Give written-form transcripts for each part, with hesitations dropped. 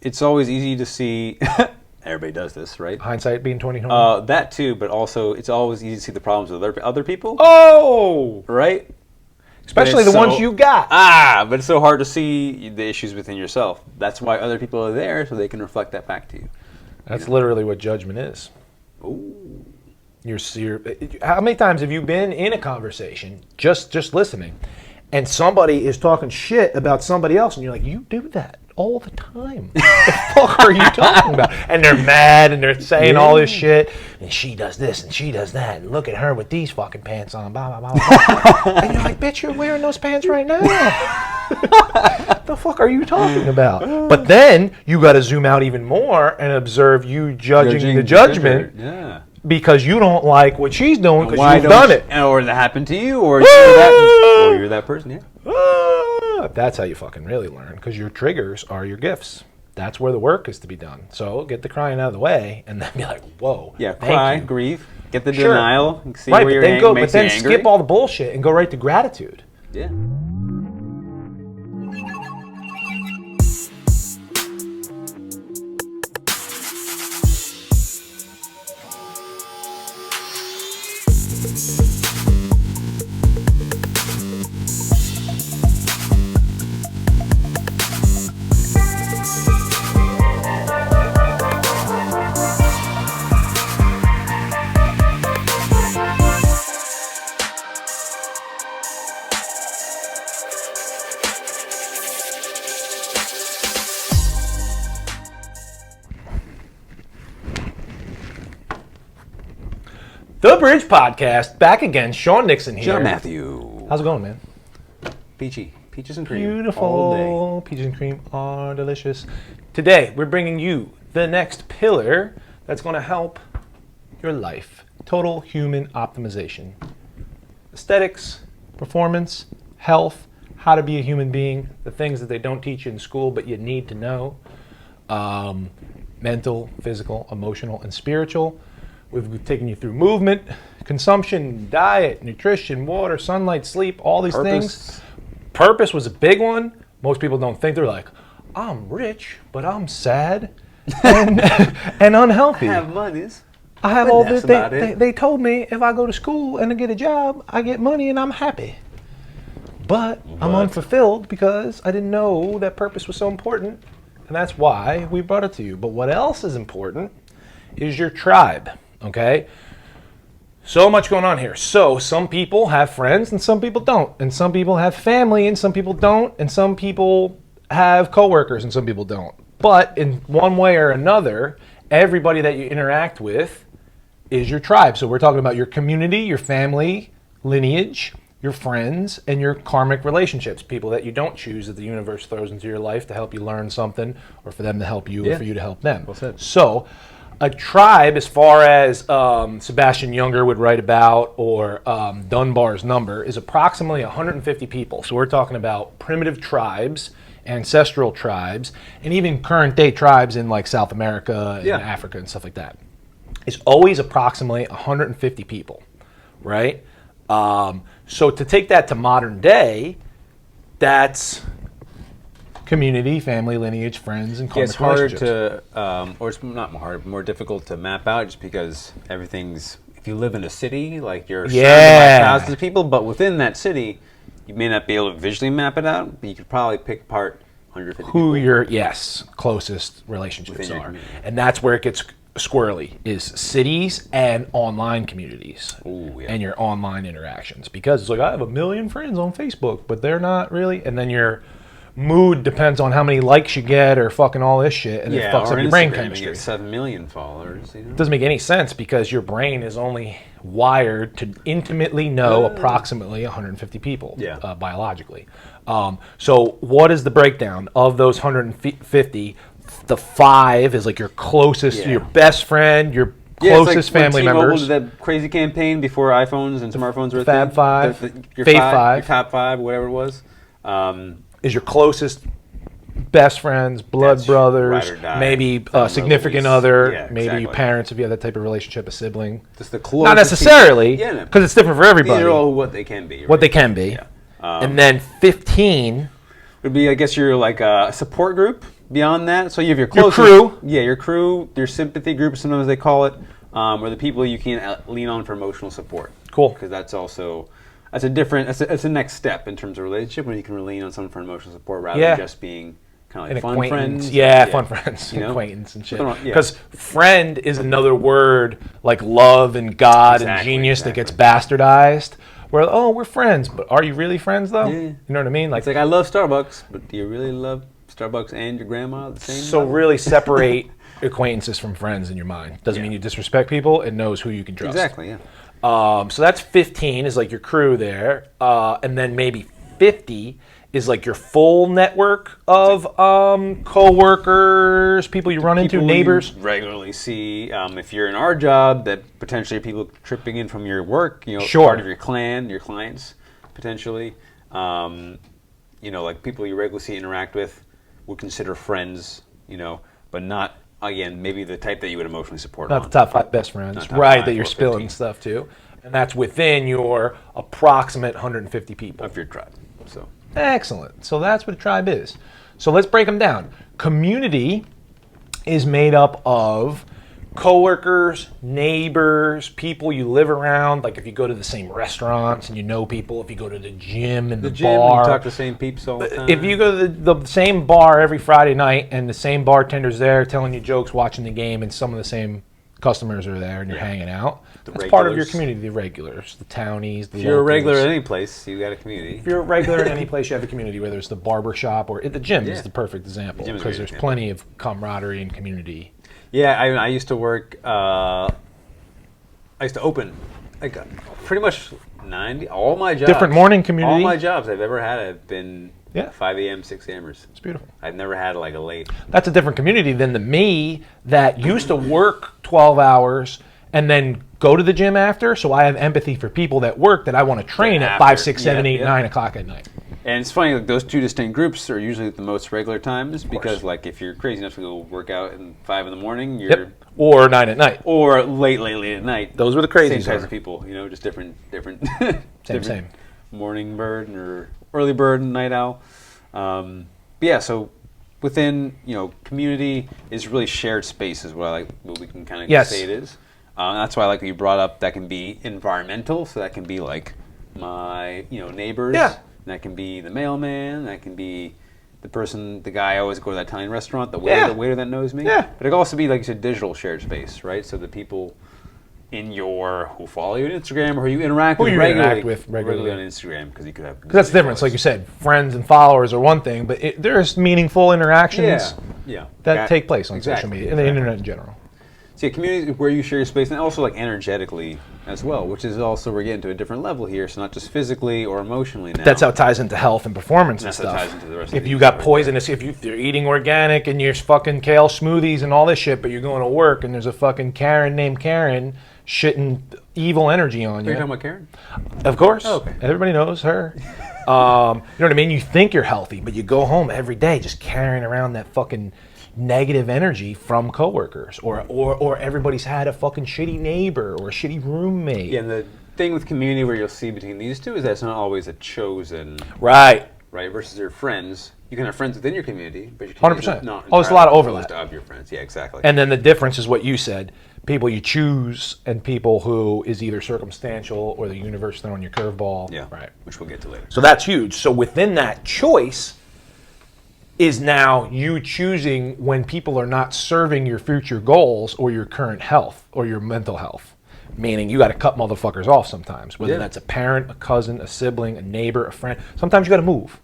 it's always easy to see. Everybody does this, right? Hindsight being 20/20. That too, but also it's always easy to see the problems with other people. Oh, right. Especially the ones you got. But it's so hard to see the issues within yourself. That's why other people are there, so they can reflect that back to you. That's literally what judgment is. Ooh. How many times have you been in a conversation, just listening, and somebody is talking shit about somebody else, and you're like, you do that all the time. What the fuck are you talking about? And they're mad, and they're saying all this shit, and she does this, and she does that, and look at her with these fucking pants on, blah, blah, blah, blah. And you're like, bitch, you're wearing those pants right now. What the fuck are you talking about? But then you got to zoom out even more and observe you judging the judgment. Yeah. Because you don't like what she's doing because you've done it. Or that happened to you, or you're that person, yeah. That's how you fucking really learn, because your triggers are your gifts. That's where the work is to be done. So get the crying out of the way and then be like, whoa. Yeah, cry, grieve, get the denial, see right, where but then skip all the bullshit and go right to gratitude. Yeah. The Bridge Podcast, back again. Sean Nixon here. John Matthew. How's it going, man? Peachy. Peaches and cream. Beautiful. All day. Peaches and cream are delicious. Today, we're bringing you the next pillar that's going to help your life. Total human optimization. Aesthetics, performance, health, how to be a human being, the things that they don't teach you in school but you need to know. Mental, physical, emotional, and spiritual. We've taken you through movement, consumption, diet, nutrition, water, sunlight, sleep, all these things. Purpose was a big one. Most people don't think. They're like, I'm rich, but I'm sad and unhealthy. I have monies. I have all this. They told me if I go to school and I get a job, I get money and I'm happy. But I'm unfulfilled because I didn't know that purpose was so important. And that's why we brought it to you. But what else is important is your tribe. Okay, so much going on here. So some people have friends and some people don't, and some people have family and some people don't, and some people have coworkers and some people don't. But in one way or another, everybody that you interact with is your tribe. So we're talking about your community, your family, lineage, your friends, and your karmic relationships, people that you don't choose that the universe throws into your life to help you learn something, or for them to help you, or for you to help them. Well said. So a tribe, as far as Sebastian Junger would write about, or Dunbar's number, is approximately 150 people. So we're talking about primitive tribes, ancestral tribes, and even current day tribes in like South America and Africa and stuff like that. It's always approximately 150 people, right? So to take that to modern day, that's community, family, lineage, friends, and karmic relationships. It's harder to, or it's not hard, more difficult to map out just because everything's, if you live in a city, like you're surrounded by thousands of people, but within that city, you may not be able to visually map it out, but you could probably pick apart 150 who people. your, closest relationships are. And that's where it gets squirrely, is cities and online communities. And your online interactions. Because it's like, I have 1 million friends on Facebook, but they're not really, and then your mood depends on how many likes you get or fucking all this shit, and it fucks up your brain chemistry. You get 7 million followers. You know? It doesn't make any sense because your brain is only wired to intimately know approximately 150 people biologically. So what is the breakdown of those 150? The 5 is like your closest, your best friend, your closest family members. That crazy campaign before iPhones and smartphones were Fab Five, your Fave Five, your top 5, whatever it was. Is your closest best friends, blood brothers, maybe a significant other, maybe your parents if you have that type of relationship, a sibling. Just the closest. Not necessarily, because it's different for everybody. These are all what they can be. Right? What they can be. Yeah. And then 15 would be, I guess, your like support group, beyond that, so you have your closest, crew. Yeah, your crew, your sympathy group, sometimes they call it, or the people you can lean on for emotional support. Cool. Because that's a next step in terms of relationship when you can lean on someone for emotional support rather than just being kind of like fun friends. Yeah, fun friends, acquaintance and shit. Because friend is another word like love and God and genius that gets bastardized. Where, oh, we're friends, but are you really friends though? Yeah. You know what I mean? Like, it's like, I love Starbucks, but do you really love Starbucks and your grandma at the same So level? really separate acquaintances from friends in your mind. Doesn't mean you disrespect people. It knows who you can trust. Exactly, yeah. So that's 15 is like your crew there. And then maybe 50 is like your full network of co-workers, people you run into, neighbors. You regularly see, if you're in our job, that potentially people tripping in from your work, part of your clan, your clients, potentially. Like people you regularly see interact with would consider friends, but not, again, maybe the type that you would emotionally support. Not the top 5 best friends, right, that you're spilling stuff to. And that's within your approximate 150 people. Of your tribe, so. Excellent. So that's what a tribe is. So let's break them down. Community is made up of coworkers, neighbors, people you live around. Like if you go to the same restaurants and you know people, if you go to the gym and the bar. You talk to the same peeps all the time. If you go to the same bar every Friday night and the same bartender's there telling you jokes, watching the game, and some of the same customers are there and you're hanging out. That's part of your community, the regulars, the townies, the locals. If you're a regular at any place, you got a community. If you're a regular at any place, you have a community, whether it's the barber shop or the gym is the perfect example because there's plenty of camaraderie and community. Yeah, I used to work, I used to open, like pretty much all my jobs. Different morning community. All my jobs I've ever had have been 5 a.m., 6 a.m.ers. It's beautiful. I've never had like a late. That's a different community than the me that used to work 12 hours and then go to the gym after. So I have empathy for people that work that I want to train at 5, 6, 7, 8, 9 o'clock at night. And it's funny, like those two distinct groups are usually the most regular times because, like, if you're crazy enough to go work out at 5 in the morning, you're or 9 at night, or late at night. Those were the crazy same types of people, just different, same morning bird or early bird and night owl. So within community is really shared space is what we can kind of say it is. That's why I like that you brought up that can be environmental, so that can be like my neighbors. Yeah. That can be the mailman. That can be the guy I always go to that Italian restaurant, the waiter that knows me. Yeah. But it can also be, like you said, digital shared space, right? So the people who follow you on Instagram or who you interact with regularly on Instagram, because you could have. Because that's the difference. Like you said, friends and followers are one thing, but there's meaningful interactions that take place on social media and the internet in general. See, a community where you share your space, and also like energetically as well, which is also we're getting to a different level here. So not just physically or emotionally now. That's how it ties into health and performance and stuff. Ties into the rest if you got poisonous, if you're eating organic and you're fucking kale smoothies and all this shit, but you're going to work and there's a fucking Karen named Karen shitting evil energy on you. Are you talking about Karen? Of course. Oh, okay. Everybody knows her. You know what I mean? You think you're healthy, but you go home every day just carrying around that fucking negative energy from coworkers, or everybody's had a fucking shitty neighbor or a shitty roommate. Yeah, and the thing with community where you'll see between these two is that it's not always a chosen right versus your friends. You can have friends within your community, but your 100%. Not there's a lot of overlap of your friends. Yeah, exactly. And then the difference is what you said: people you choose and people who is either circumstantial or the universe throwing your curveball. Yeah, right. Which we'll get to later. So that's huge. So within that choice is now you choosing when people are not serving your future goals or your current health or your mental health. Meaning you got to cut motherfuckers off sometimes, whether that's a parent, a cousin, a sibling, a neighbor, a friend. Sometimes you got to move.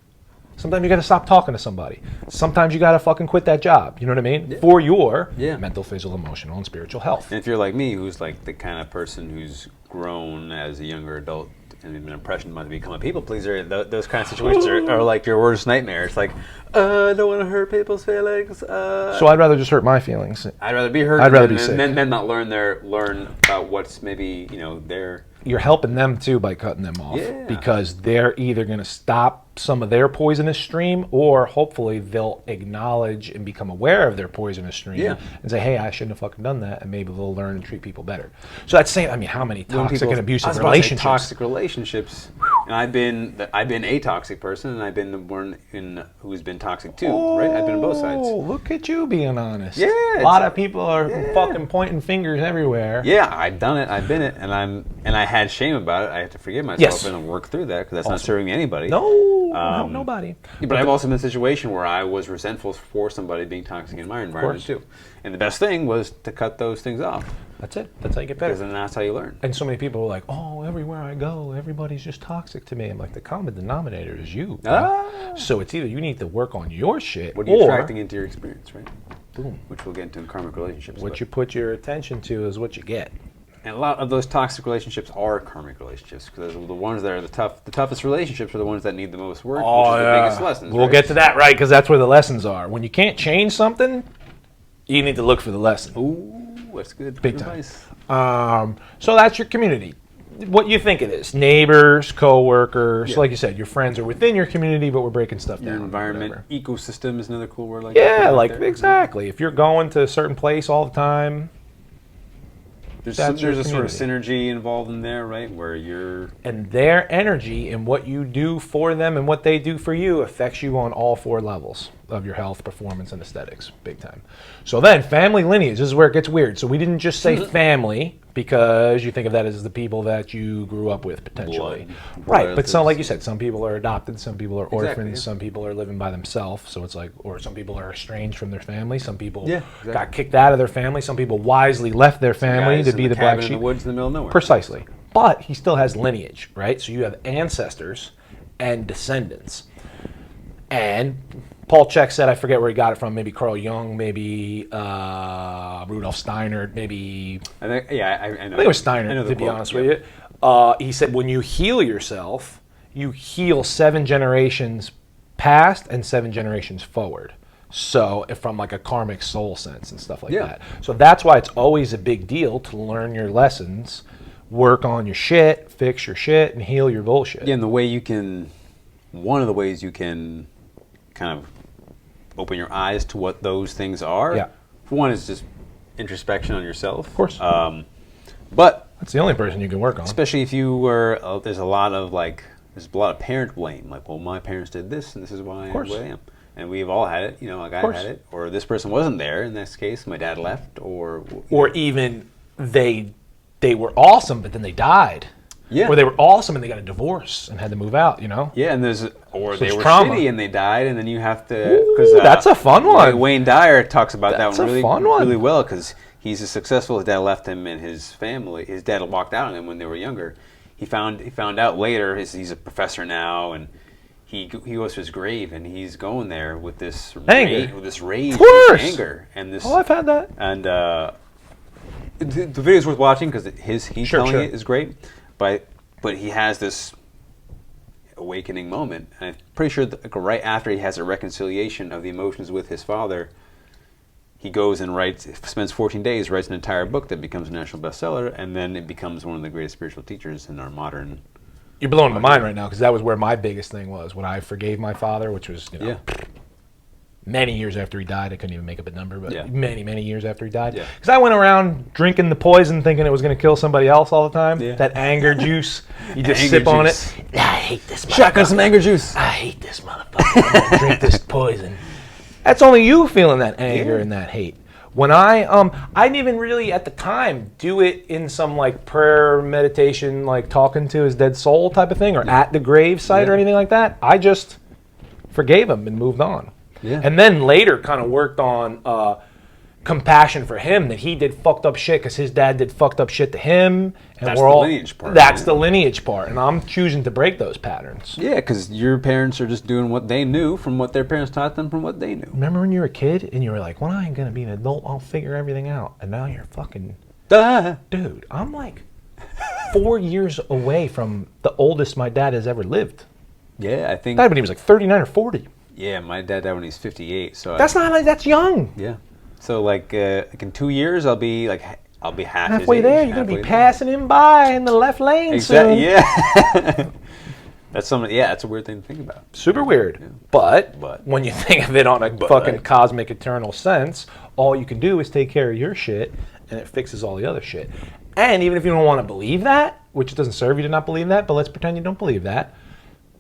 Sometimes you got to stop talking to somebody. Sometimes you got to fucking quit that job. You know what I mean? For your mental, physical, emotional, and spiritual health. And if you're like me, who's like the kind of person who's grown as a younger adult and been impressioned to become a people pleaser, those kind of situations are like your worst nightmare. It's like, I don't want to hurt people's feelings. So I'd rather just hurt my feelings. I'd rather be hurt. I'd rather be sick. Men not learn about what's maybe their. You're helping them too by cutting them off because they're either going to stop some of their poisonous stream, or hopefully they'll acknowledge and become aware of their poisonous stream and say, "Hey, I shouldn't have fucking done that," and maybe they'll learn and treat people better. So that's saying, how many toxic and abusive relationships? Toxic relationships, And I've been a toxic person, and I've been the one who's been toxic too, right? I've been on both sides. Oh, look at you being honest. Yeah. A lot of people are fucking pointing fingers everywhere. Yeah, I've done it. I've been it, and I had shame about it. I have to forgive myself and work through that because that's not serving anybody. No, nobody. But I've also been in a situation where I was resentful for somebody being toxic in my environment too. And the best thing was to cut those things off. That's it. That's how you get better. Because then that's how you learn. And so many people are like, oh, everywhere I go, everybody's just toxic to me. I'm like, the common denominator is you. So it's either you need to work on your shit, what are you attracting into your experience, right? Boom. Which we'll get into in karmic relationships. What you put your attention to is what you get. And a lot of those toxic relationships are karmic relationships because the ones that are the toughest relationships are the ones that need the most work, which is the biggest lessons. We'll get to that, right? Because that's where the lessons are. When you can't change something, you need to look for the lesson. Ooh, that's good. Big time. So that's your community. What you think it is. Neighbors, co-workers. Like you said, your friends are within your community, but we're breaking stuff down. Your environment, ecosystem is another cool word. Exactly. If you're going to a certain place all the time, there's a sort of synergy involved in there, right? Where you're... And their energy and what you do for them and what they do for you affects you on all 4 levels of your health, performance, and aesthetics. Big time. So then, family lineage. This is where it gets weird. So we didn't just say family because you think of that as the people that you grew up with, potentially. Right, but like you said, some people are adopted, some people are orphans, some people are living by themselves. So it's like, or some people are estranged from their family. Some people got kicked out of their family. Some people wisely left their family to be the black sheep. In the woods in the middle of nowhere. Precisely. But he still has lineage, right? So you have ancestors and descendants. And Paul Chek said, I forget where he got it from, maybe Carl Jung, maybe Rudolf Steiner, maybe... I know. I think it was Steiner, to be honest with you. He said, when you heal yourself, you heal 7 generations past and 7 generations forward. So, from like a karmic soul sense and stuff like that. So that's why it's always a big deal to learn your lessons, work on your shit, fix your shit, and heal your bullshit. Yeah, and one of the ways you can kind of open your eyes to what those things are. Yeah. One is just introspection on yourself. Of course. But that's the only person you can work on. Especially if you were, there's a lot of parent blame. Like, well, my parents did this, and this is why I'm the way I am. And we've all had it. Like I had it. Or this person wasn't there. In this case, my dad left. Or even they were awesome, but then they died. Yeah. Or they were awesome and they got a divorce and had to move out, Yeah, and they were shitty and they died, and then you have to... that's a fun one. Wayne Dyer talks about that one really well, because he's as successful. His dad left him and his family. His dad walked out on him when they were younger. He found out later, he's a professor now, and he goes to his grave, and he's going there with this rage, this anger. And this, I've had that. And the video is worth watching because he's telling it is great. But he has this awakening moment, and I'm pretty sure that right after he has a reconciliation of the emotions with his father, he goes and spends 14 days, writes an entire book that becomes a national bestseller, and then it becomes one of the greatest spiritual teachers in our modern... You're blowing my mind right now, because that was where my biggest thing was, when I forgave my father, which was, many years after he died. I couldn't even make up a number, but many, many years after he died. Because I went around drinking the poison thinking it was going to kill somebody else all the time. That anger juice, you just sip on it. I hate this motherfucker. Shotgun some anger juice. I hate this motherfucker. I'm going to drink this poison. That's only you feeling that anger and that hate. When I didn't even really at the time do it in some like prayer meditation, like talking to his dead soul type of thing, or at the grave site or anything like that. I just forgave him and moved on. Yeah. And then later kind of worked on compassion for him, that he did fucked up shit because his dad did fucked up shit to him. And that's the lineage part. That's the lineage part. And I'm choosing to break those patterns. Yeah, because your parents are just doing what they knew from what their parents taught them from what they knew. Remember when you were a kid and you were like, when I ain't going to be an adult, I'll figure everything out. And now you're fucking... Dude, I'm like 4 years away from the oldest my dad has ever lived. Yeah, I think... Died when he was like 39 or 40. Yeah, my dad died when he's 58. So that's young. Yeah. So like in 2 years, I'll be halfway there. You're gonna be passing him by in the left lane soon. Yeah. That's a weird thing to think about. Super weird. Yeah. But when you think of it on a fucking cosmic eternal sense, all you can do is take care of your shit, and it fixes all the other shit. And even if you don't want to believe that, which it doesn't serve you to not believe that, but let's pretend you don't believe that.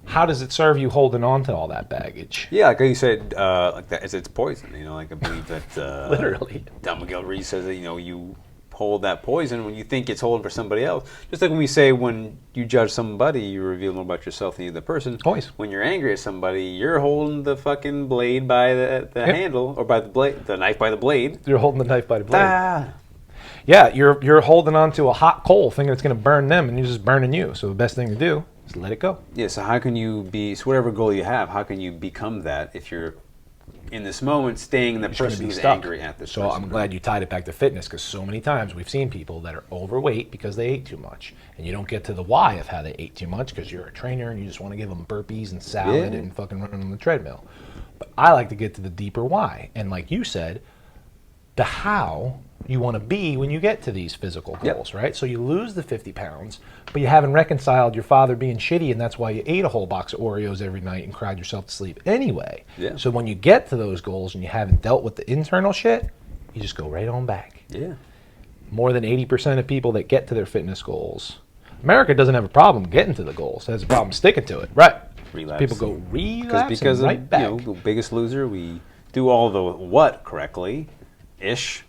how does it serve you holding on to all that baggage? Yeah, like you said, like that, it's poison. You know, like I believe that Literally. Don Miguel Ruiz says that you hold that poison when you think it's holding for somebody else. Just like when we say when you judge somebody, you reveal more about yourself than the other person. Always. When you're angry at somebody, you're holding the fucking blade by the handle, or by the knife by the blade. You're holding the knife by the blade. Yeah, you're holding on to a hot coal thinking it's going to burn them, and you're just burning you. So the best thing to do is let it go. Yeah, so how can you so whatever goal you have, how can you become that if you're in this moment staying in the person who's angry at this person? So I'm glad you tied it back to fitness, because so many times we've seen people that are overweight because they ate too much, and you don't get to the why of how they ate too much because you're a trainer and you just want to give them burpees and salad and fucking running on the treadmill. But I like to get to the deeper why, and like you said, the how you want to be when you get to these physical goals, right? So you lose the 50 pounds, but you haven't reconciled your father being shitty, and that's why you ate a whole box of Oreos every night and cried yourself to sleep anyway. Yeah. So when you get to those goals and you haven't dealt with the internal shit, you just go right on back. Yeah. More than 80% of people that get to their fitness goals, America doesn't have a problem getting to the goals, it has a problem sticking to it. Right. Relapse. People go relapse because right of, back. You know, the Biggest Loser, we do all the what correctly-ish,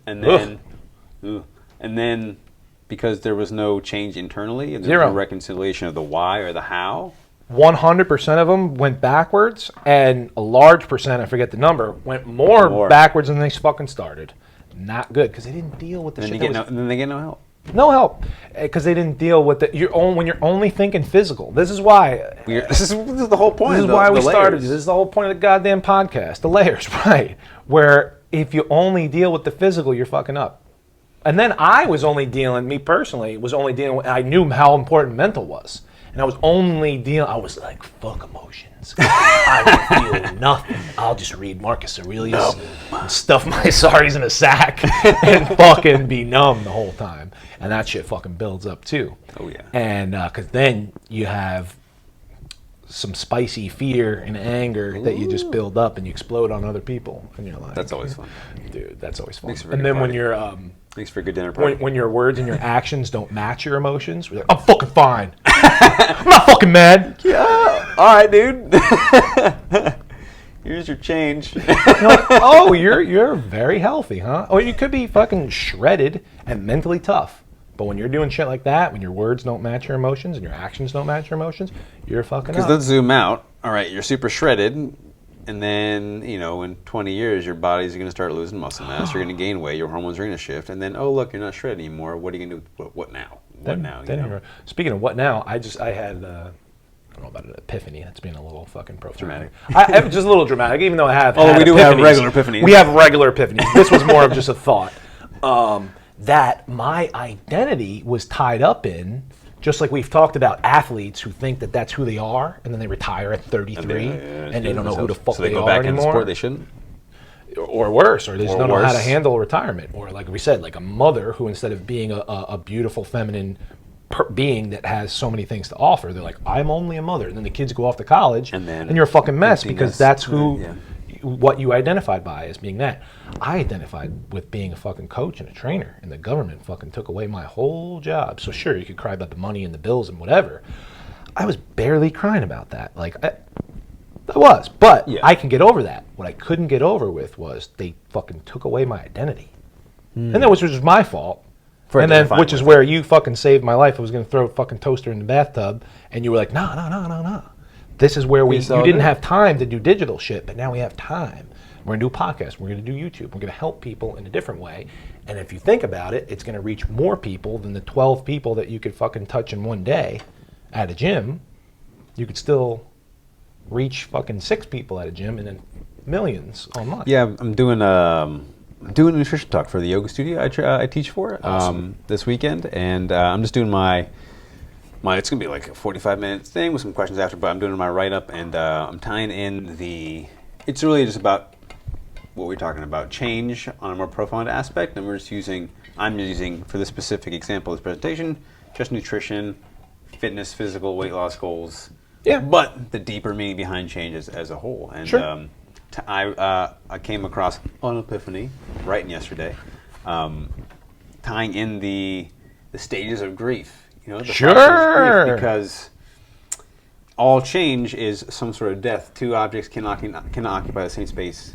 and then because there was no change internally and there was no reconciliation of the why or the how, 100% of them went backwards, and a large percent, I forget the number, went more backwards than they fucking started. Not good, because they didn't deal with the shit. And then they get no help. No help, because they didn't deal with it. When you're only thinking physical. This is why. This is the whole point. This is why we started. This is the whole point of the goddamn podcast. The layers, right? Where if you only deal with the physical, you're fucking up. And then I was only dealing, me personally, I knew how important mental was. And I was like, fuck emotions. I don't feel nothing. I'll just read Marcus Aurelius and stuff my sorries in a sack and fucking be numb the whole time. And that shit fucking builds up too. Oh, yeah. And because then you have some spicy fear and anger that you just build up and you explode on other people. And you're like, that's always fun. Dude, that's always fun. And then when you're... Thanks for a good dinner party. When your words and your actions don't match your emotions, you're like, I'm fucking fine. I'm not fucking mad. Yeah. All right, dude. Here's your change. You're like, oh, you're very healthy, huh? Or you could be fucking shredded and mentally tough. But when you're doing shit like that, when your words don't match your emotions and your actions don't match your emotions, you're fucking up. Because let's zoom out. All right, you're super shredded. And then, in 20 years, your body's going to start losing muscle mass. You're going to gain weight. Your hormones are going to shift. And then, oh, look, you're not shredded anymore. What are you going to do? What now? What now? Speaking of what now, I had, I don't know about an epiphany. That's being a little fucking profound. Dramatic. Just a little dramatic, even though I have we do have regular epiphanies. We have regular epiphanies. This was more of just a thought. That my identity was tied up in, just like we've talked about athletes who think that that's who they are, and then they retire at 33, and they don't know who the fuck they are anymore. So they go back in the sport they shouldn't? Or worse, or they just don't know how to handle retirement. Or like we said, like a mother who instead of being a beautiful feminine being that has so many things to offer, they're like, I'm only a mother. And then the kids go off to college, and you're a fucking mess because that's who... Yeah. What you identified by as being that. I identified with being a fucking coach and a trainer, and the government fucking took away my whole job. So sure, you could cry about the money and the bills and whatever. I was barely crying about that. Like, I was, but I can get over that. What I couldn't get over with was they fucking took away my identity. And then, which was my fault. And then, which is where you fucking saved my life. I was going to throw a fucking toaster in the bathtub, and you were like, no. This is where you didn't have time to do digital shit, but now we have time. We're going to do podcasts. We're going to do YouTube. We're going to help people in a different way. And if you think about it, it's going to reach more people than the 12 people that you could fucking touch in one day at a gym. You could still reach fucking 6 people at a gym and then millions online. Yeah, I'm doing a nutrition talk for the yoga studio I teach for this weekend. And I'm just doing it's going to be like a 45-minute thing with some questions after, but I'm doing my write-up, and I'm tying in it's really just about what we're talking about, change on a more profound aspect, and I'm using, for this specific example of this presentation, just nutrition, fitness, physical, weight loss goals, but the deeper meaning behind change as a whole. And sure. I came across an epiphany writing yesterday, tying in the stages of grief. The sure. Because all change is some sort of death. Two objects cannot occupy the same space.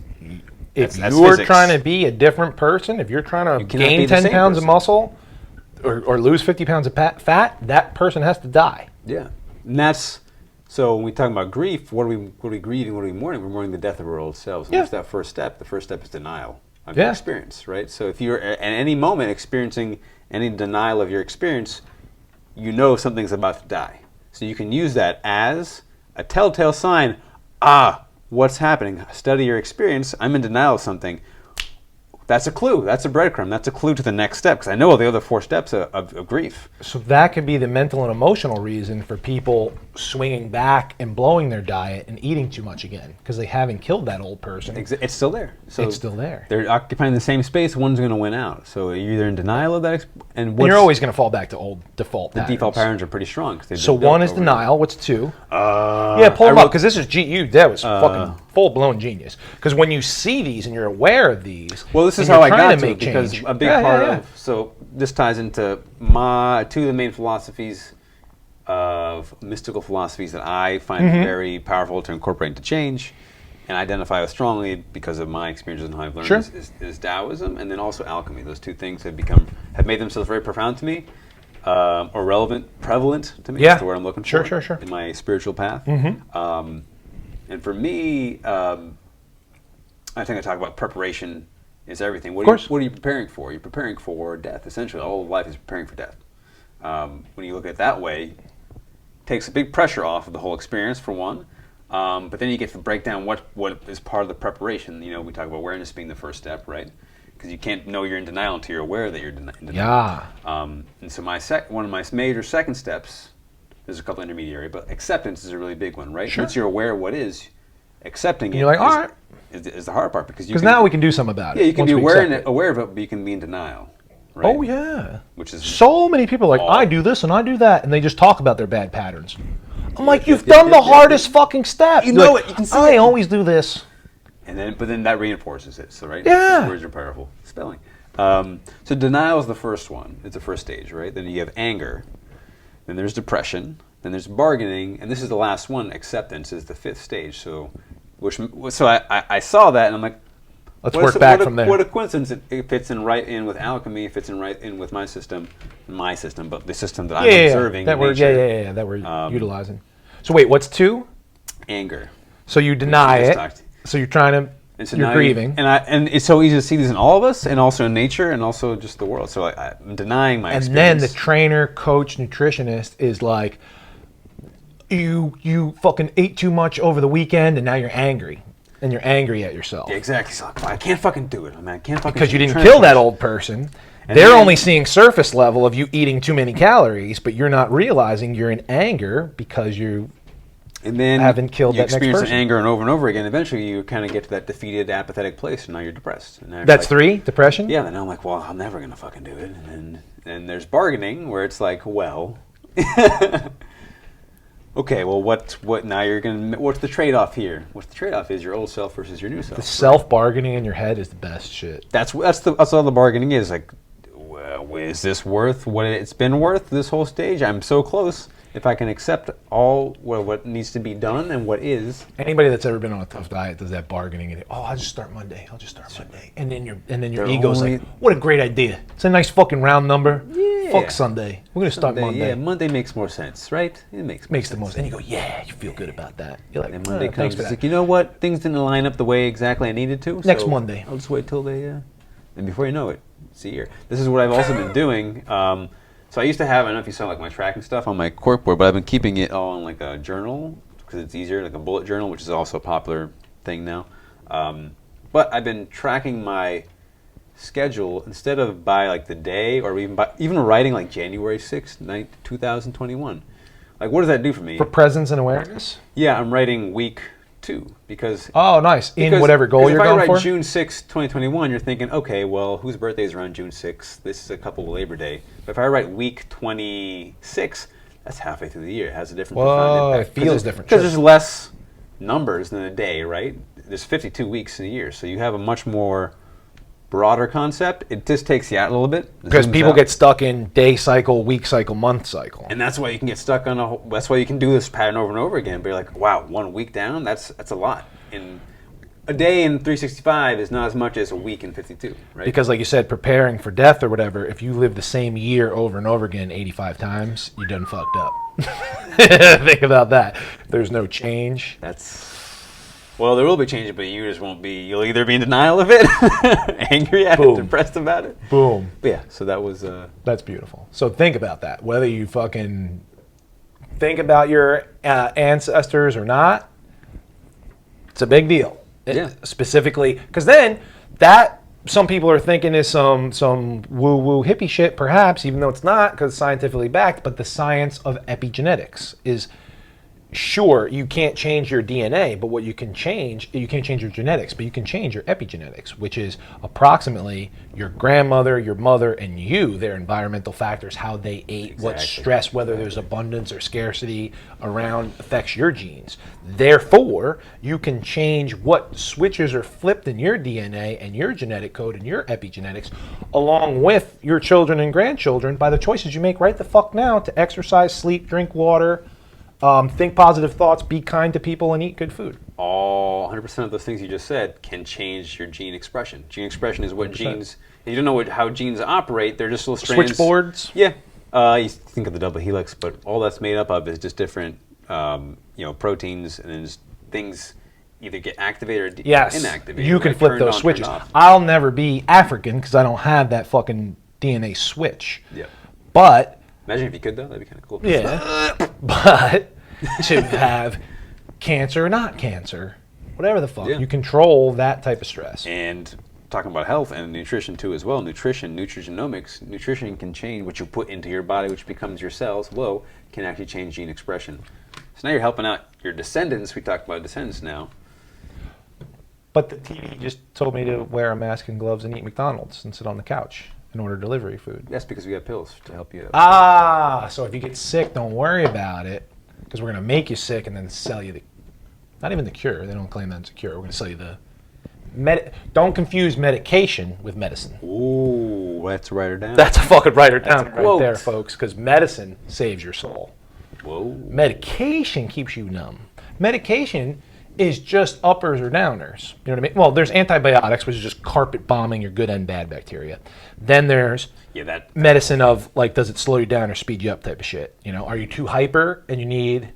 If you're trying to be a different person, if you're trying to gain 10 pounds of muscle or lose 50 pounds of fat, that person has to die. Yeah. And that's, so when we talk about grief, what are we grieving, what are we mourning? We're mourning the death of our old selves. And what's that first step? The first step is denial of your experience, right? So if you're at any moment experiencing any denial of your experience, you know something's about to die. So you can use that as a telltale sign. What's happening? Study your experience. I'm in denial of something. That's a clue. That's a breadcrumb. That's a clue to the next step, because I know all the other 4 steps of grief. So that could be the mental and emotional reason for people swinging back and blowing their diet and eating too much again, because they haven't killed that old person. It's still there. So it's still there. They're occupying the same space. One's going to win out. So you're either in denial of that, and you're always going to fall back to old default patterns. The default patterns are pretty strong. So 1 is denial. What's 2? Pull them up, because this is that was fucking full-blown genius. Because when you see these and you're aware of these, well, this is how I got to it, because a big part of, so this ties into 2 of the main philosophies of mystical philosophies that I find very powerful to incorporate into change and identify with strongly because of my experiences and how I've learned is Taoism, and then also alchemy. Those 2 things have made themselves very profound to me, or prevalent to me. That's the word I'm looking for in my spiritual path. And for me, I think I talk about preparation is everything. What are you preparing for? You're preparing for death. Essentially, all of life is preparing for death. When you look at it that way, it takes a big pressure off of the whole experience, for one. But then you get to break down what is part of the preparation. You know, we talk about awareness being the first step, right? Because you can't know you're in denial until you're aware that you're in denial. Yeah. And so one of my major second steps, there's a couple intermediary, but acceptance is a really big one, right? Sure. Once you're aware of what is, accepting you're like, all right. Is the hard part, because now we can do something about it. Yeah, you can be aware of it, but you can be in denial. Right? Oh yeah. Which is so many people are like, I do this and I do that, and they just talk about their bad patterns. I'm like, you've done the hardest fucking step. You know it. You can see I always do this. But then that reinforces it. So right. Yeah. Words are powerful. Spelling. So denial is the first one. It's the first stage, right? Then you have anger. Then there's depression. Then there's bargaining, and this is the last one. Acceptance is the 5th stage. So I saw that, and I'm like, let's work back from there. What a coincidence! It fits in right in with alchemy. It fits in right in with my system, but the system that I'm observing. That we're utilizing. So wait, what's 2? Anger. So you deny it. So you're trying to. You're grieving. And it's so easy to see these in all of us, and also in nature, and also just the world. So I'm denying my experience. And then the trainer, coach, nutritionist is like, you fucking ate too much over the weekend, and now you're angry. And you're angry at yourself. Yeah, exactly. So I can't fucking do it. I can't fucking because you didn't kill that old person. And they're only seeing surface level of you eating too many calories, but you're not realizing you're in anger because you haven't killed that next person. You experience anger and over again. Eventually, you kind of get to that defeated, apathetic place, and now you're depressed. And that's 3? Depression? Yeah, and I'm like, well, I'm never going to fucking do it. And then there's bargaining, where it's like, well... Okay, well, what now you're going to... What's the trade-off here? What's the trade-off is your old self versus your new self. The self-bargaining in your head is the best shit. That's all the bargaining is. Like, well, is this worth what it's been worth, this whole stage? I'm so close. If I can accept all what needs to be done and what is. Anybody that's ever been on a tough diet does that bargaining. And I'll just start Monday. And then your ego's like, what a great idea. It's a nice fucking round number. Yeah. Fuck Sunday. We're going to start Monday. Yeah, Monday makes more sense, right? It makes the most. And you go, yeah, you feel good about that. You're like, and Monday comes, it's like, you know what? Things didn't line up the way exactly I needed to. Next Monday. I'll just wait till they, and before you know it, it's a year. This is what I've also been doing. So I used to have, I don't know if you saw like my tracking stuff on my corkboard, but I've been keeping it all in like a journal because it's easier, like a bullet journal, which is also a popular thing now. But I've been tracking my schedule instead of by like the day or even writing like January 6th, 2021. Like, what does that do for me? For presence and awareness? Yeah, I'm writing week 2 because... Oh, nice. In whatever goal you're going for? If I write June 6th, 2021, you're thinking, okay, well, whose birthday is around June 6th? This is a couple of Labor Day. But if I write week 26, that's halfway through the year. It has a different profound impact. It feels different. Because there's less numbers than a day, right? There's 52 weeks in a year, so you have a much more broader concept, it just takes you out a little bit. Because people get stuck in day cycle, week cycle, month cycle. And that's why you can get stuck on that's why you can do this pattern over and over again. But you're like, wow, 1 week down, that's a lot. And a day in 365 is not as much as a week in 52, right? Because like you said, preparing for death or whatever, if you live the same year over and over again 85 times, you're done fucked up. Think about that. There's no change. Well, there will be change, but you just won't be. You'll either be in denial of it, angry at it, depressed about it. Boom. But yeah, so that was... That's beautiful. So think about that. Whether you fucking think about your ancestors or not, it's a big deal. Yeah. Specifically, because then that some people are thinking is some woo-woo hippie shit, perhaps, even though it's not, because it's scientifically backed. But the science of epigenetics is, sure, you can't change your DNA, but what you can't change your genetics, but you can change your epigenetics, which is approximately your grandmother, your mother, and you, their environmental factors, how they ate, what stress, whether there's abundance or scarcity around affects your genes. Therefore, you can change what switches are flipped in your DNA and your genetic code and your epigenetics, along with your children and grandchildren, by the choices you make right the fuck now to exercise, sleep, drink water, think positive thoughts, be kind to people, and eat good food. All 100% of those things you just said can change your gene expression. Gene expression is what 100%. Genes... You don't know how genes operate. They're just little strands. Switchboards? Yeah. You think of the double helix, but all that's made up of is just different proteins, and then just things either get activated or inactivated. You can flip those switches. I'll never be African because I don't have that fucking DNA switch. Yeah. But... Imagine if you could, though. That'd be kind of cool. Yeah. But to have cancer or not cancer, whatever the fuck, you control that type of stress. And talking about health and nutrition, too, as well. Nutrigenomics. Nutrition can change what you put into your body, which becomes your cells. Can actually change gene expression. So now you're helping out your descendants. We talked about descendants now. But the TV just told me to wear a mask and gloves and eat McDonald's and sit on the couch and order delivery food. That's because we have pills to help you. So if you get sick, don't worry about it, because we're going to make you sick and then sell you not even the cure. They don't claim that it's a cure. We're going to sell you don't confuse medication with medicine. Ooh, let's write her down. That's a fucking write her down right there, folks, because medicine saves your soul. Whoa. Medication keeps you numb. Medication is just uppers or downers. You know what I mean? Well, there's antibiotics, which is just carpet bombing your good and bad bacteria. Then there's medicine of, like, does it slow you down or speed you up type of shit. Are you too hyper and you need...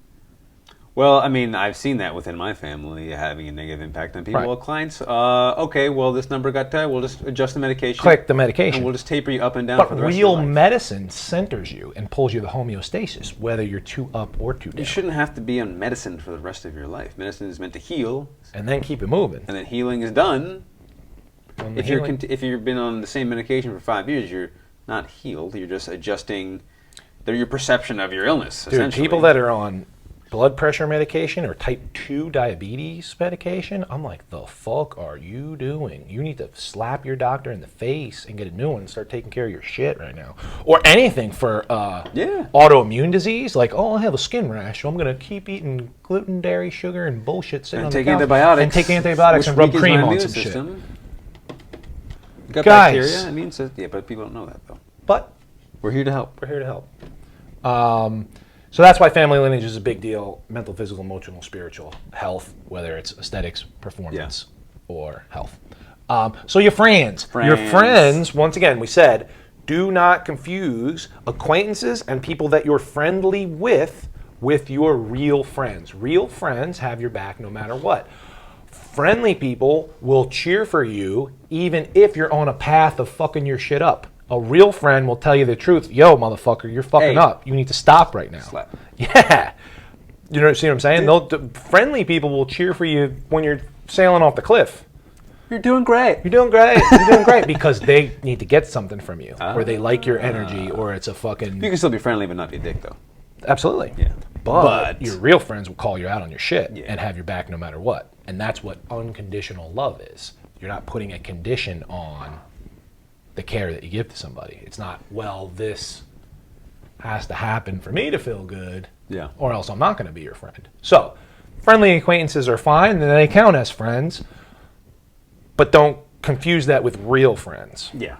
Well, I mean, I've seen that within my family having a negative impact on people. Right. Well, clients, okay, well, this number got tight. We'll just adjust the medication. Click the medication. And we'll just taper you up and down for the rest of your life. But real medicine centers you and pulls you to homeostasis, whether you're too up or too down. You shouldn't have to be on medicine for the rest of your life. Medicine is meant to heal. And then keep it moving. And then healing is done. If you've been on the same medication for 5 years, you're not healed. You're just adjusting your perception of your illness, essentially. People that are on blood pressure medication or type 2 diabetes medication, I'm like, the fuck are you doing? You need to slap your doctor in the face and get a new one and start taking care of your shit right now. Or anything for autoimmune disease, like, I have a skin rash, so I'm going to keep eating gluten, dairy, sugar, and bullshit sitting on the couch. And take antibiotics and rub cream on some shit. Got bacteria, immune system. Yeah, but people don't know that, though. But we're here to help. We're here to help. So that's why family lineage is a big deal. Mental, physical, emotional, spiritual health, whether it's aesthetics, performance, or health. So your friends, once again, we said, do not confuse acquaintances and people that you're friendly with your real friends. Real friends have your back no matter what. Friendly people will cheer for you even if you're on a path of fucking your shit up. A real friend will tell you the truth. Yo, motherfucker, you're fucking up. You need to stop right now. Slap. Yeah. See what I'm saying? Friendly people will cheer for you when you're sailing off the cliff. You're doing great. You're doing great. You're doing great because they need to get something from you, or they like your energy, or it's a fucking... You can still be friendly but not be a dick, though. Absolutely. Yeah. But your real friends will call you out on your shit and have your back no matter what. And that's what unconditional love is. You're not putting a condition on the care that you give to somebody. It's not, well, this has to happen for me to feel good, or else I'm not going to be your friend. So, friendly acquaintances are fine, and they count as friends, but don't confuse that with real friends. Yeah.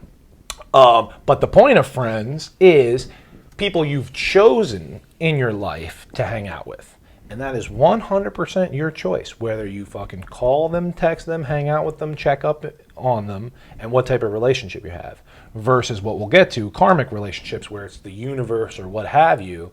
But the point of friends is people you've chosen in your life to hang out with. And that is 100% your choice, whether you fucking call them, text them, hang out with them, check up on them, and what type of relationship you have. Versus what we'll get to, karmic relationships, where it's the universe or what have you,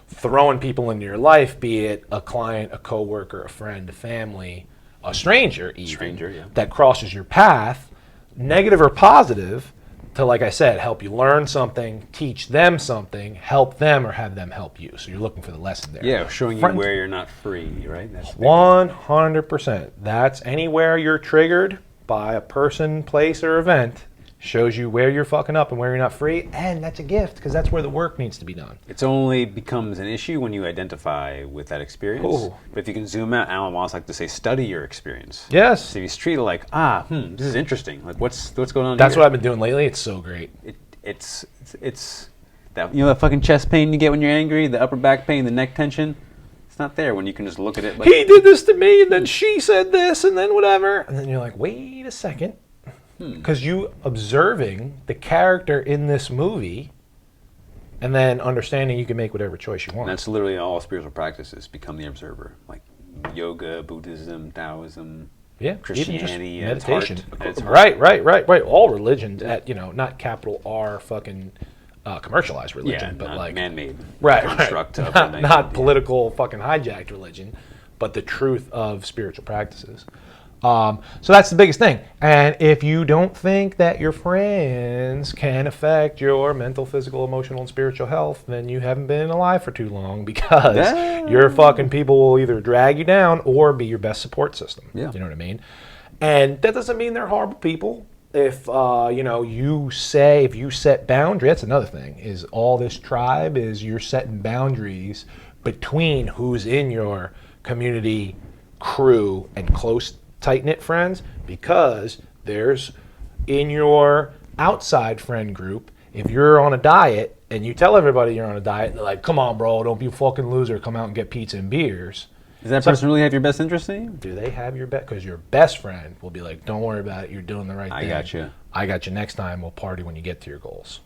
throwing people into your life, be it a client, a coworker, a friend, a family, a stranger even, that crosses your path, negative or positive, to, like I said, help you learn something, teach them something, help them, or have them help you. So you're looking for the lesson there. Yeah, showing you where you're not free, right? That's 100%. That's anywhere you're triggered by a person, place, or event. Shows you where you're fucking up and where you're not free, and that's a gift because that's where the work needs to be done. It's only becomes an issue when you identify with that experience. Ooh. But if you can zoom out, Alan Watts like to say, study your experience. Yes. So if you treat it like, this is interesting. Like, what's going on? That's here? What I've been doing lately. It's so great. It's that that fucking chest pain you get when you're angry, the upper back pain, the neck tension. It's not there when you can just look at it. Like, he did this to me, and then she said this, and then whatever, and then you're like, wait a second. Because you observing the character in this movie and then understanding you can make whatever choice you want. And that's literally all spiritual practices, become the observer. Like yoga, Buddhism, Taoism, Christianity, meditation. Right. All religions at, not capital R fucking commercialized religion, but like man-made construct. Not political fucking hijacked religion, but the truth of spiritual practices. So that's the biggest thing. And if you don't think that your friends can affect your mental, physical, emotional, and spiritual health, then you haven't been alive for too long because your fucking people will either drag you down or be your best support system. Yeah. You know what I mean? And that doesn't mean they're horrible people. If, if you set boundaries, that's another thing, is all this tribe is you're setting boundaries between who's in your community, crew, and close tight-knit friends, because there's in your outside friend group, if you're on a diet and you tell everybody you're on a diet and they're like, come on bro, don't be a fucking loser, come out and get pizza and beers. Does that person really have your best interest in you? Do they have your best? Because your best friend will be like, don't worry about it, you're doing the right thing. I got you next time, we'll party when you get to your goals.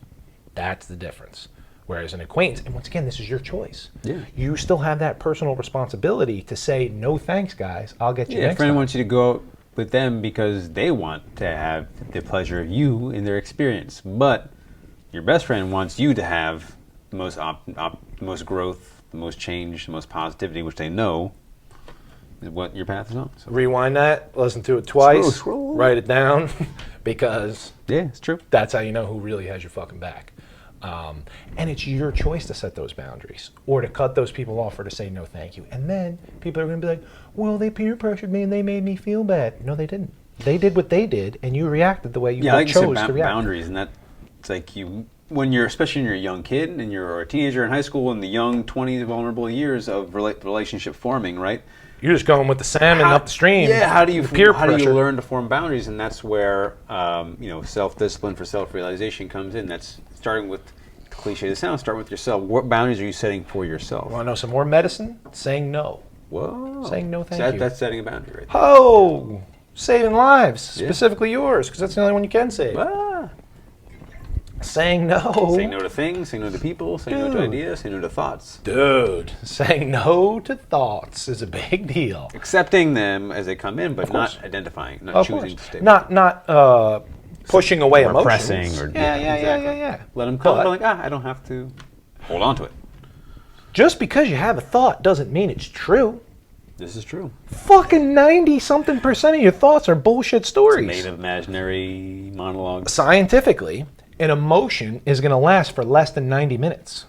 That's the difference. Whereas an acquaintance, and once again, this is your choice. Yeah. You still have that personal responsibility to say, no thanks, guys. I'll get you next time. Yeah, a friend wants you to go out with them because they want to have the pleasure of you in their experience. But your best friend wants you to have the most growth, the most change, the most positivity, which they know is what your path is on. So. Rewind that, listen to it twice, write it down, because it's true. That's how you know who really has your fucking back. And it's your choice to set those boundaries or to cut those people off or to say no thank you. And then people are going to be like, well, they peer pressured me and they made me feel bad. No, they didn't. They did what they did and you reacted the way you chose to react. Boundaries, and that's like when you're, especially when you're a young kid and you're a teenager in high school, in the young 20s vulnerable years of relationship forming, right? You're just going with the salmon up the stream. Yeah, how do you learn to form boundaries? And that's where self-discipline for self-realization comes in. That's starting with, cliche as it sounds, start with yourself. What boundaries are you setting for yourself? Want to know some more medicine? Saying no. Whoa. Saying no thank you. That's setting a boundary right there. Oh, saving lives, specifically yours, because that's the only one you can save. Saying no. Saying no to things, saying no to people, saying no to ideas, saying no to thoughts. Dude, saying no to thoughts is a big deal. Accepting them as they come in, but not identifying, not choosing to stay. Not pushing away emotions. Repressing or yeah. Let them come. Like, I don't have to hold on to it. Just because you have a thought doesn't mean it's true. This is true. Fucking 90-something% of your thoughts are bullshit stories. It's made of imaginary monologues. Scientifically, an emotion is going to last for less than 90 minutes.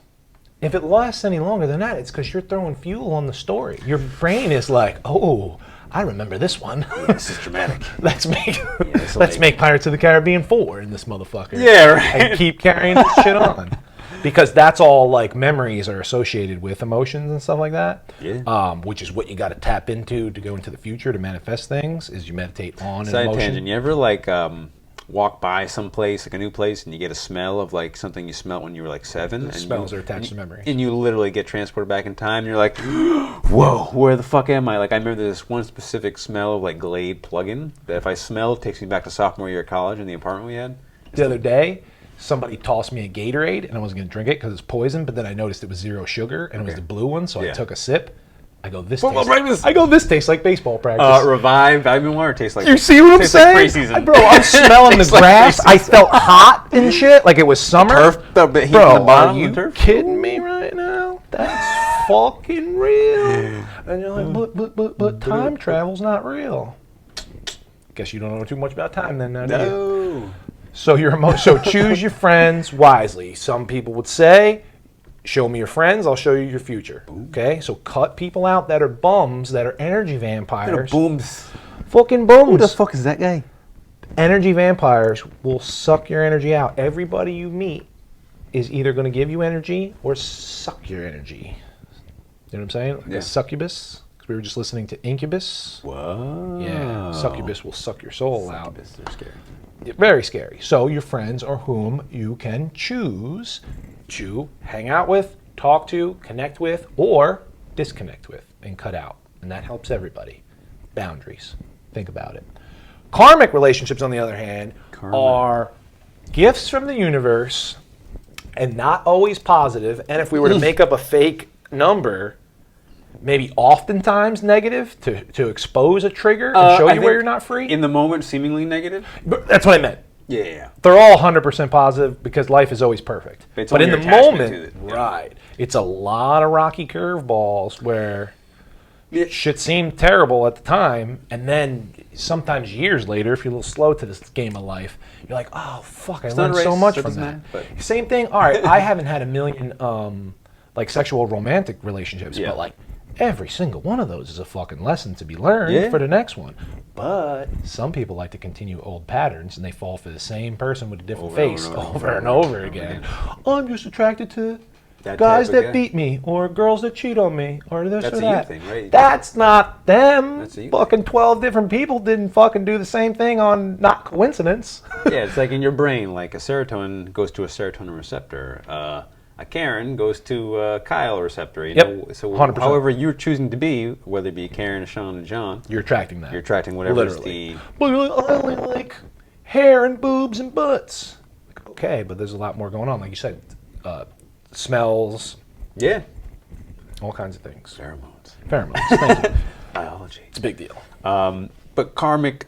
If it lasts any longer than that, it's because you're throwing fuel on the story. Your brain is like, oh, I remember this one. This is dramatic. Let's make Pirates of the Caribbean 4 in this motherfucker. Yeah, right. And keep carrying this shit on. Because that's all like memories are associated with emotions and stuff like that. Yeah. Which is what you got to tap into to go into the future to manifest things, is you meditate on an emotion. Side tangent, you ever like walk by some place, like a new place, and you get a smell of like something you smelled when you were like 7. The smells are attached to memories. And you literally get transported back in time, and you're like, whoa, where the fuck am I? Like, I remember this one specific smell of like Glade plug-in that if I smell, it takes me back to sophomore year of college in the apartment we had. The other day, somebody tossed me a Gatorade, and I wasn't going to drink it because it's poison, but then I noticed it was 0 sugar, and it was the blue one, so I took a sip. I go, this tastes like baseball practice. Revived vitamin water tastes like. You see what I'm saying? Like preseason. Bro, I'm smelling the grass. I felt hot and shit, like it was summer. The heat in the bottom are you of the turf? kidding me right now? That's fucking real. And you're like, but time travel's not real. Guess you don't know too much about time then, now, do you? So choose your friends wisely. Some people would say, show me your friends, I'll show you your future. Okay? So cut people out that are bums, that are energy vampires. Booms. Fucking bums. Who the fuck is that guy? Energy vampires will suck your energy out. Everybody you meet is either going to give you energy or suck your energy. You know what I'm saying? Like a succubus. Because we were just listening to Incubus. Whoa. Yeah. Succubus will suck your soul out. They're scary. Very scary. So your friends are whom you can choose to hang out with, talk to, connect with, or disconnect with and cut out. And that helps everybody. Boundaries. Think about it. Karmic relationships, on the other hand, are gifts from the universe and not always positive. And if we were to make up a fake number, maybe oftentimes negative to expose a trigger and show you where you're not free. In the moment, seemingly negative? But that's what I meant. Yeah. They're all 100% positive because life is always perfect. But in the moment, right, it's a lot of rocky curveballs where shit seemed terrible at the time, and then sometimes years later, if you're a little slow to this game of life, you're like, oh, fuck, I learned so much from that. Same thing, all right, I haven't had a million like sexual romantic relationships, but like every single one of those is a fucking lesson to be learned for the next one. But some people like to continue old patterns, and they fall for the same person with a different face over and over again. I'm just attracted to guys that beat me, or girls that cheat on me, or this or that. That's a you thing, right? That's not them. That's a you fucking thing. 12 different people didn't fucking do the same thing on not coincidence. Yeah, it's like in your brain, like a serotonin goes to a serotonin receptor. A Karen goes to a Kyle receptor. You know? So 100%. However you're choosing to be, whether it be Karen, Sean, and John, you're attracting that. You're attracting whatever is the... But I only like hair and boobs and butts. Okay, but there's a lot more going on. Like you said, smells. Yeah. All kinds of things. Pheromones. Thank you. Biology. It's a big deal. But karmic,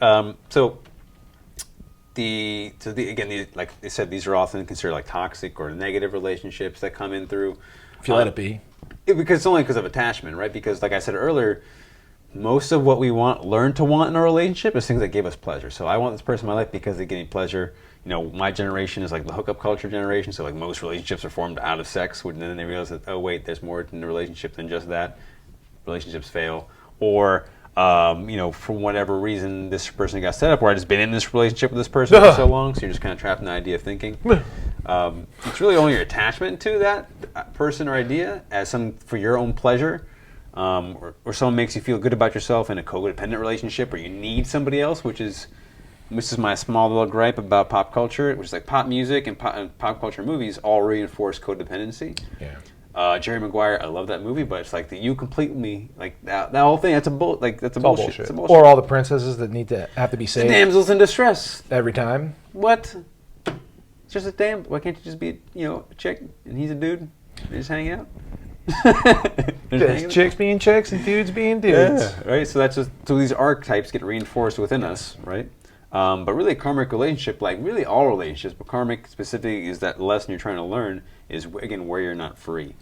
again, like they said, these are often considered like toxic or negative relationships that come in through. If you let it be. Because it's only because of attachment, right? Because like I said earlier, most of what we learn to want in a relationship is things that give us pleasure. So I want this person in my life because they give me pleasure. You know, my generation is like the hookup culture generation. So like most relationships are formed out of sex. And then they realize that, oh wait, there's more in the relationship than just that. Relationships fail. Or for whatever reason, this person got set up where I just been in this relationship with this person for so long, so you're just kind of trapped in the idea of thinking. It's really only your attachment to that person or idea as for your own pleasure, or someone makes you feel good about yourself in a codependent relationship, or you need somebody else, which is my small little gripe about pop culture, which is like pop music and pop culture movies all reinforce codependency. Yeah. Jerry Maguire, I love that movie, but it's like you complete me, like that whole thing. That's a bullshit. It's bullshit. It's bullshit. Or all the princesses that have to be saved. The damsels in distress every time. What? It's just a damn. Why can't you just be a chick and he's a dude? They just hang out. Just chicks being chicks and dudes being dudes. Yeah, right. So these archetypes get reinforced within us, right? But really, a karmic relationship, like really all relationships, but karmic specifically is that lesson you're trying to learn is, again, where you're not free.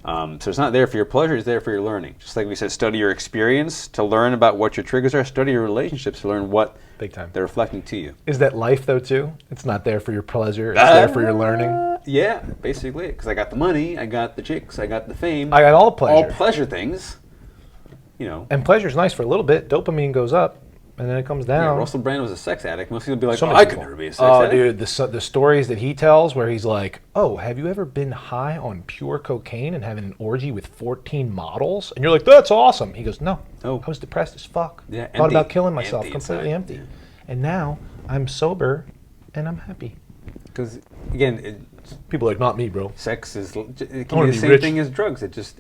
So it's not there for your pleasure, it's there for your learning. Just like we said, study your experience to learn about what your triggers are, study your relationships to learn what Big time. They're reflecting to you. Is that life, though, too? It's not there for your pleasure, it's there for your learning? Yeah, basically, because I got the money, I got the chicks, I got the fame. I got all pleasure. All pleasure things, And pleasure's nice for a little bit. Dopamine goes up. And then it comes down. Yeah, Russell Brand was a sex addict. Most people would be like, I could never be a sex addict. Oh, dude, the stories that he tells where he's like, oh, have you ever been high on pure cocaine and having an orgy with 14 models? And you're like, that's awesome. He goes, no, I was depressed as fuck. Yeah, Thought about killing myself, completely empty. Yeah. And now I'm sober and I'm happy. Because again, people are like, not me, bro. Sex is it can be the same thing as drugs. It's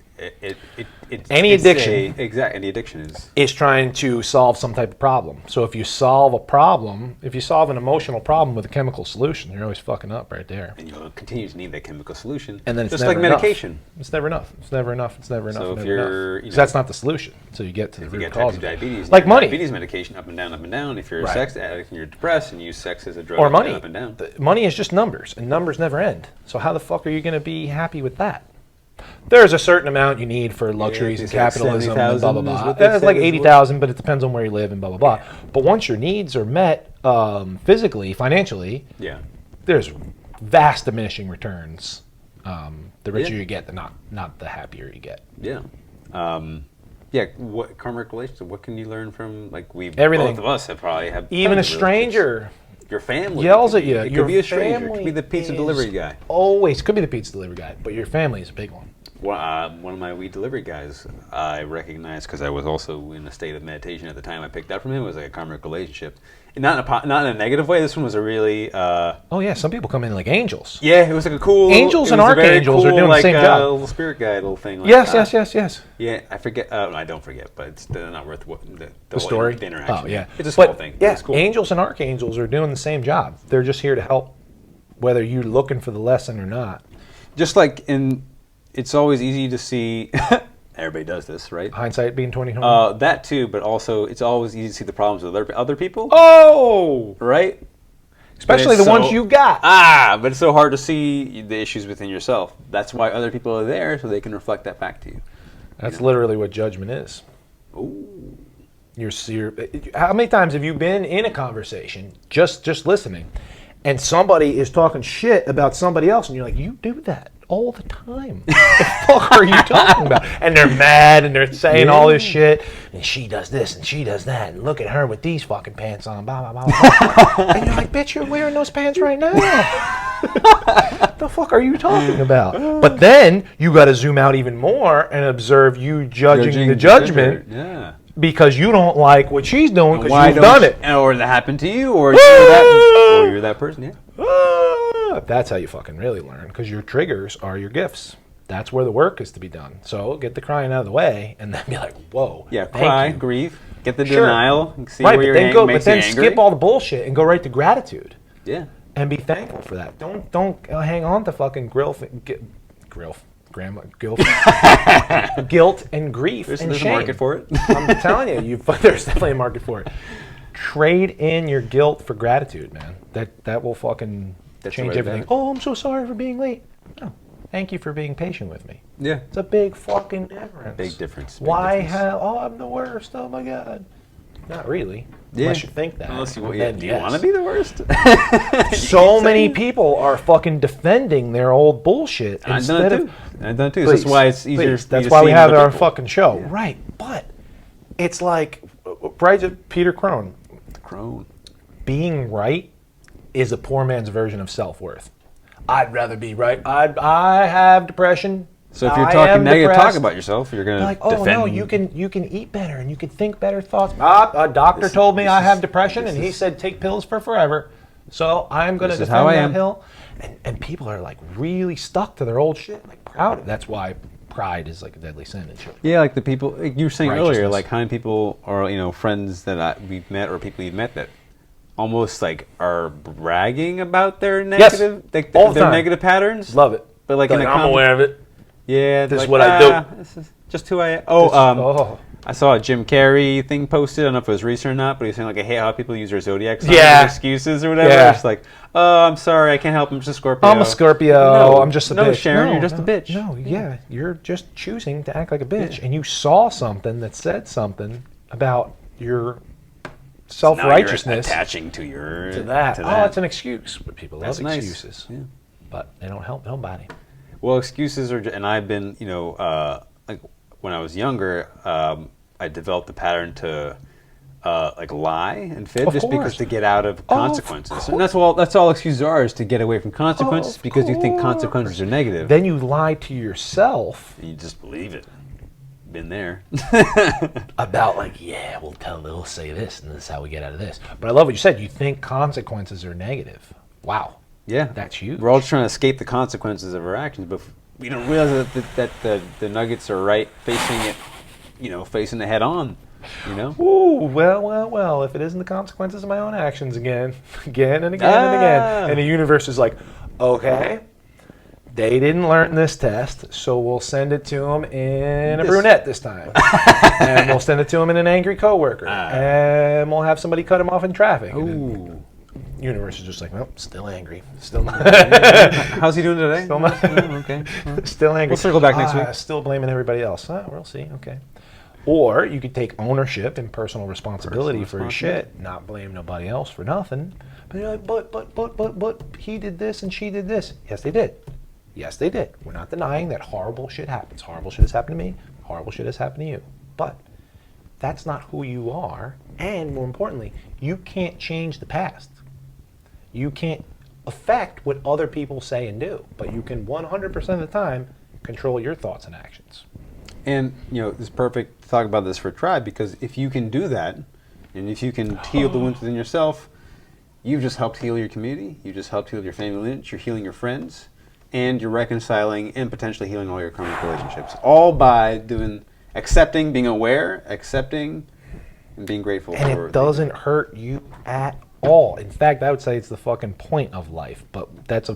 any addiction. Any addiction is trying to solve some type of problem. So if you solve a problem, if you solve an emotional problem with a chemical solution, you're always fucking up right there. And you'll continue to need that chemical solution. And then it's just never like medication. Enough. It's never enough. It's never enough. It's never enough. So never if you're, enough. That's not the solution. So you get to the root cause of diabetes, like money. Diabetes medication up and down, up and down. If you're a sex addict and you're depressed and use sex as a drug, or money, up and down. Money is just numbers, and numbers never end. So how the fuck are you going to be happy with that? There's a certain amount you need for luxuries and capitalism and blah, blah, blah. It's like 80,000, but it depends on where you live and blah, blah, blah. But once your needs are met physically, financially, there's vast diminishing returns. The richer you get, not the happier you get. Yeah. What karmic relationship? What can you learn from? Like everything. Both of us have probably had. Even a stranger. Your family yells at you. It could be a stranger. It could be the pizza delivery guy. Always could be the pizza delivery guy, but your family is a big one. One of my weed delivery guys, I recognized because I was also in a state of meditation at the time. I picked up from him. It was like a karmic relationship, and not in a negative way. This one was a really. Some people come in like angels. Yeah, it was like a cool. Angels and archangels are doing the same job. Little spirit guide, little thing. Like Yes. Yeah, I forget. I don't forget, but it's not worth the story. The interaction. Oh yeah, it's a small thing. Yeah, cool. Angels and archangels are doing the same job. They're just here to help, whether you're looking for the lesson or not. Just like it's always easy to see. Everybody does this, right? Hindsight being 20/20. That too, but also it's always easy to see the problems with other people. Oh, right. Especially the ones you got. But it's so hard to see the issues within yourself. That's why other people are there, so they can reflect that back to you. That's literally what judgment is. Ooh. How many times have you been in a conversation, just listening, and somebody is talking shit about somebody else, and you're like, you do that all the time. What the fuck are you talking about? And they're mad, and they're saying all this shit, and she does this, and she does that, and look at her with these fucking pants on, blah, blah, blah, blah. And you're like, bitch, you're wearing those pants right now. What the fuck are you talking about? But then you got to zoom out even more and observe you judging the judgment. Yeah. Because you don't like what she's doing because you've done it. Or that happened to you, or you're that person, yeah. That's how you fucking really learn, because your triggers are your gifts. That's where the work is to be done. So get the crying out of the way, and then be like, whoa. Yeah, cry, grieve, get the denial, see where you're angry. But then angry. Skip all the bullshit and go right to gratitude. Yeah. And be thankful for that. Don't hang on to fucking guilt and grief and shame. There's a market for it. I'm telling you, there's definitely a market for it. Trade in your guilt for gratitude, man. That will fucking change everything. Oh, I'm so sorry for being late. No, thank you for being patient with me. Yeah, it's a big fucking difference. Big difference. I'm the worst. Oh my god. Not really. Yeah. Unless you think that. Unless do you want to be the worst? So many people are fucking defending their old bullshit instead of. I've done it too. That's why it's easier. That's why we have our fucking show, right? But it's like, Peter Crone. Being right is a poor man's version of self-worth. I'd rather be right. I have depression. So if you're talking negative, talk about yourself. You're gonna like, oh no, you can eat better and you can think better thoughts. A doctor told me I have depression, and he said take pills for forever. So I'm gonna defend that hill. And people are like really stuck to their old shit, like proud. That's why pride is like a deadly sin and shit. Yeah, like the people like you were saying earlier, like how many people are friends that we've met or people you've met that almost like are bragging about their negative, their negative patterns. Love it, but like I'm aware of it. Yeah, this is what I do. This is just who I am. I saw a Jim Carrey thing posted. I don't know if it was recent or not, but he was saying like, I hate how people use their zodiac signs as excuses or whatever. Yeah. It's like, oh, I'm sorry, I can't help. I'm just a Scorpio. I'm a Scorpio. No, I'm just a bitch. No, Sharon, you're just a bitch. No, yeah, you're just choosing to act like a bitch, and you saw something that said something about your self-righteousness. So attaching to that. Oh, it's an excuse. But people love excuses, yeah. But they don't help nobody. Well, excuses are, and I've been, like when I was younger, I developed a pattern to like lie and fib just because to get out of consequences. And that's all excuses are, is to get away from consequences because you think consequences are negative. Then you lie to yourself. And you just believe it. Been there. About like, we'll say this and this is how we get out of this. But I love what you said. You think consequences are negative. Wow. Yeah. That's huge. We're all trying to escape the consequences of our actions, but we don't realize that the nuggets are right facing it, facing it head on, Ooh, well, if it isn't the consequences of my own actions again and again and again, and the universe is like, okay, they didn't learn this test, so we'll send it to them in a brunette this time. And we'll send it to them in an angry coworker. And we'll have somebody cut them off in traffic. Ooh. Universe is just like, well, still angry. Still not. How's he doing today? Still not. Okay. Still angry. We'll circle back next week. Still blaming everybody else. We'll see. Okay. Or you could take ownership and personal responsibility for your shit, not blame nobody else for nothing. But you're like, but he did this and she did this. Yes, they did. Yes, they did. We're not denying that horrible shit happens. Horrible shit has happened to me. Horrible shit has happened to you. But that's not who you are. And more importantly, you can't change the past. You can't affect what other people say and do, but you can 100% of the time control your thoughts and actions. And, it's perfect to talk about this for tribe, because if you can do that, and if you can heal the wounds within yourself, you've just helped heal your community, you just helped heal your family lineage, you're healing your friends, and you're reconciling and potentially healing all your karmic relationships. All by accepting, being aware, accepting, and being grateful. And it doesn't hurt you at all. In fact, I would say it's the fucking point of life, but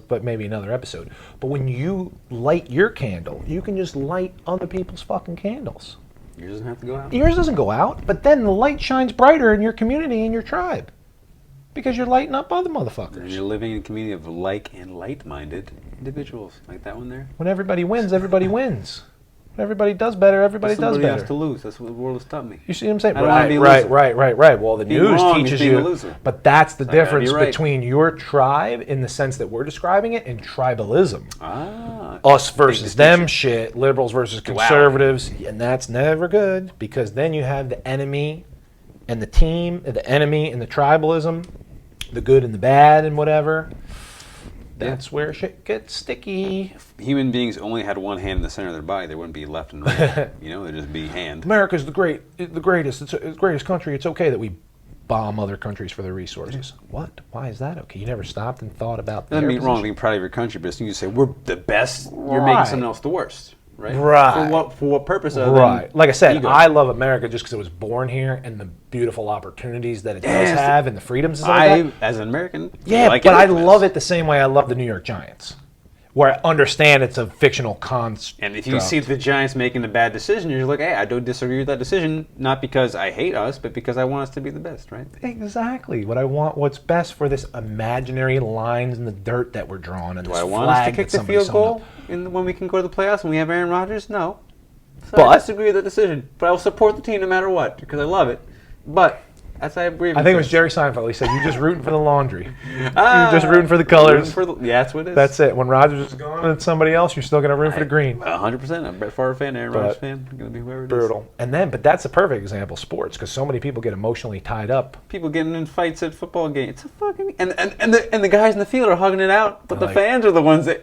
but maybe another episode. But when you light your candle, you can just light other people's fucking candles. Yours doesn't have to go out. Yours doesn't go out, but then the light shines brighter in your community and your tribe. Because you're lighting up other motherfuckers. And you're living in a community of like and light-minded individuals. Like that one there. When everybody wins, everybody wins. When everybody does better, everybody does better. Somebody has to lose. That's what the world has taught me. You see what I'm saying? I don't want to be a loser. Right. Well, the Being news wrong teaches is being a you. loser. But that's the I gotta difference be right. between your tribe, in the sense that we're describing it, and tribalism. Ah. Us versus them shit, liberals versus conservatives, and that's never good, because then you have the enemy and the team, the enemy and the tribalism, the good and the bad and whatever. That's where shit gets sticky. If human beings only had one hand in the center of their body, there wouldn't be left and right. There'd just be hand. America's the greatest. It's the greatest country. It's okay that we bomb other countries for their resources. What? Why is that okay? You never stopped and thought about that. Doesn't mean wrong being proud of your country, but you say we're the best. You're making someone else the worst, right? Right. For what purpose? Right. Like I said, ego. I love America just because it was born here, and the beautiful opportunities that it does have, and the freedoms and like that. As an American, but I love it the same way I love the New York Giants, where I understand it's a fictional construct. And if you see the Giants making a bad decision, you're like, hey, I don't disagree with that decision, not because I hate us, but because I want us to be the best, right? Exactly. What's best for this imaginary lines in the dirt that we're drawing, and do I want us to kick the field goal when we can go to the playoffs and we have Aaron Rodgers? No. So I disagree with that decision, but I'll support the team no matter what because I love it. But that's I agree with I think it was Jerry Seinfeld. He said, "You're just rooting for the laundry. You're just rooting for the colors." That's what it is. That's it. When Rodgers is gone and it's somebody else, you're still going to root for the green. 100%. I'm a Brett Favre fan, Aaron Rodgers fan. Going to be whoever it is. Brutal. But that's a perfect example of sports, because so many people get emotionally tied up. People getting in fights at football games. It's a fucking and the guys in the field are hugging it out, but the fans are the ones that.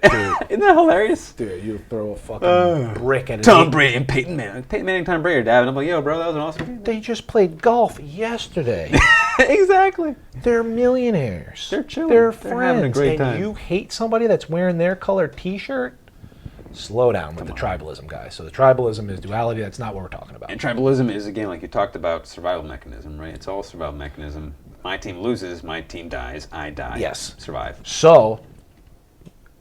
Isn't that hilarious? Dude, you throw a fucking brick at it. Tom Brady and Peyton Manning, Tom Brady are dabbing. I'm like, yo, bro, that was an awesome game. They just played golf yesterday. Exactly. They're millionaires. They're chilling. They're friends. They're having a great time. And you hate somebody that's wearing their colored T-shirt? Slow down with the tribalism, guys. So the tribalism is duality. That's not what we're talking about. And tribalism is, again, like you talked about, survival mechanism, right? It's all survival mechanism. My team loses, my team dies, I die. Yes. Survive. So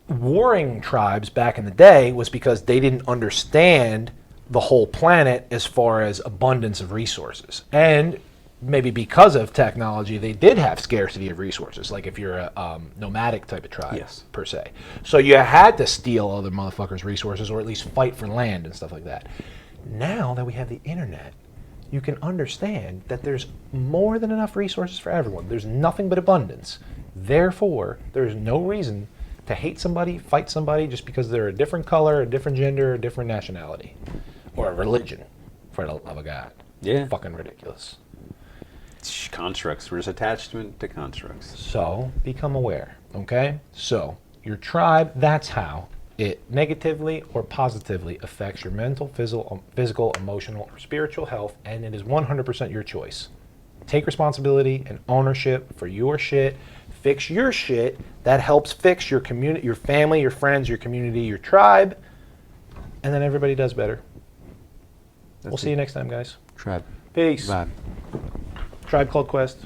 warring tribes back in the day was because they didn't understand the whole planet as far as abundance of resources. And maybe because of technology, they did have scarcity of resources, like if you're a nomadic type of tribe, per se. So you had to steal other motherfuckers' resources, or at least fight for land and stuff like that. Now that we have the internet, you can understand that there's more than enough resources for everyone. There's nothing but abundance. Therefore, there's no reason to hate somebody, fight somebody, just because they're a different color, a different gender, a different nationality, or a religion, for the love of God. Yeah. Fucking ridiculous. Constructs. We're just attached to constructs. So become aware, okay? So your tribe, that's how it negatively or positively affects your mental, physical, emotional, or spiritual health, and it is 100% your choice. Take responsibility and ownership for your shit. Fix your shit. That helps fix your community, your family, your friends, your community, your tribe. And then everybody does better. We'll see you next time, guys. Tribe. Peace. Vibe. Tribe Called Quest.